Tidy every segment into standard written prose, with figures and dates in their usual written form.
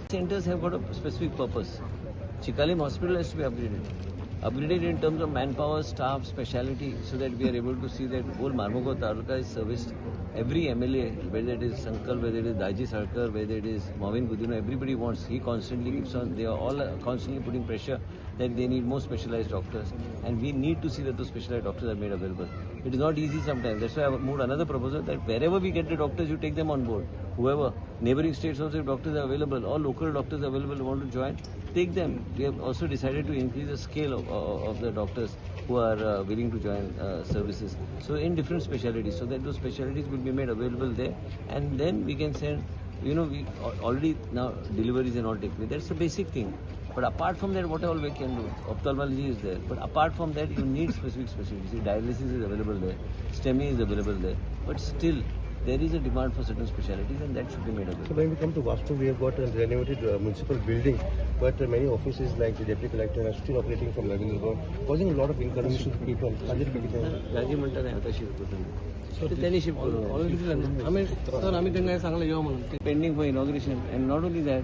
Centers have got a specific purpose. Chikalim Hospital has to be upgraded. Upgraded in terms of manpower, staff, speciality, so that we are able to see that whole Marmugao Taluka is serviced. Every MLA, whether it is Sankal, whether it is Daji Sarkar, whether it is Mavin Gudino, everybody wants. He constantly keeps on. They are all constantly putting pressure that they need more specialized doctors, and we need to see that those specialized doctors are made available. It is not easy sometimes. That's why I moved another proposal that wherever we get the doctors, you take them on board. Whoever, neighboring states also, if doctors are available, or local doctors are available who want to join, take them. We have also decided to increase the scale of the doctors who are willing to join services. So in different specialties, so that those specialties will be made available there, and then we can send. We already now deliveries and all take place. That's the basic thing. But apart from that, what all we can do? Ophthalmology is there. But apart from that, you need specific specialties. See, dialysis is available there. STEMI is available there. But still, there is a demand for certain specialties, and that should be made available. So when we come to Vastu, we have got a renovated municipal building, but many offices like the deputy collector are still operating from Ravindra, causing a lot of inconvenience to the people. Raji म्हणतात आता shift करून त्यांनी shift करून pending for inauguration, and not only that,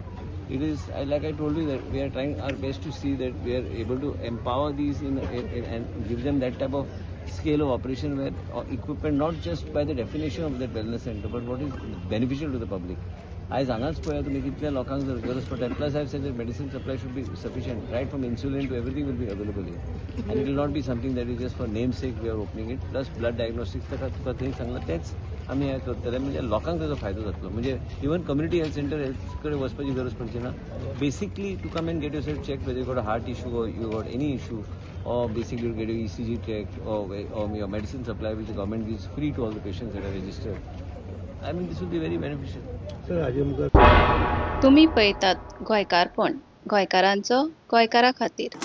it is like I told you that we are trying our best to see that we are able to empower these and give them that type of scale of operation where equipment, not just by the definition of that wellness center, but what is beneficial to the public. आज हांगाच पळया तुमी कितल्या लोकांक जर गरज पडटा. Plus I said medicine supply should be sufficient, right from insulin to everything will be available here, and it will not be something that is just for name sake we are opening it. Plus blood diagnostics तुका थंय सांगलां तेच आमी हें करतले, म्हणजे लोकांक ताजो फायदो जातलो. म्हणजे even community health centre health कडेन वचपाची गरज पडची ना. Basically to come and get yourself check whether you got a heart issue or you got any issue, or basically you get your ECG checked, or your medicine supply which the government gives free to all the patients that are registered. I mean, this will be very beneficial. तुम्ही पळयतात गोंयकारपण, गोंयकारांचो गोंयकारा खातीर.